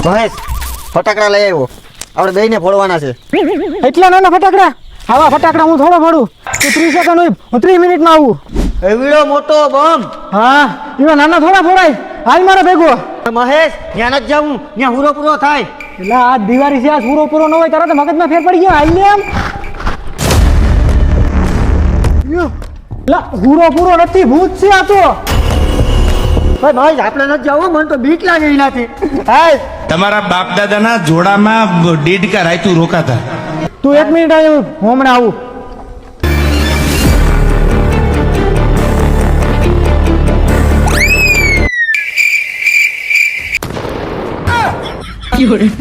મહેશ ફટાકડા લઈ આવ્યો, આપણે બેયને ફોડવાના છે. એટલા નાના ફટાકડા? આવા ફટાકડા હું થોડો ફોડું. તું 30 સેકન્ડ હોય, હું 30 મિનિટમાં આવું. એવડો મોટો બોમ્બ. હા, એવા નાના થોડા ફોડાય. હાલ મારા ભેગો. મહેશ ત્યાં નથી જવું, ત્યાં પૂરો પૂરો થાય. એટલે આ દિવાળી છે, આ પૂરો ન હોય તરત મગજમાં ફેર પડી ગયો. હાલ લે આમ. લા પૂરો નથી, ભૂત છે આ તો. ભાઈ મહેશ આપણે નથી જવું, મને તો બીક લાગે એનાથી. હા તમારા બાપ દાદાના જોડામાં દેડકા રાયતું રોકાતા. તું 1 મિનિટ આવ્યો, હું હમણાં આવું.有人。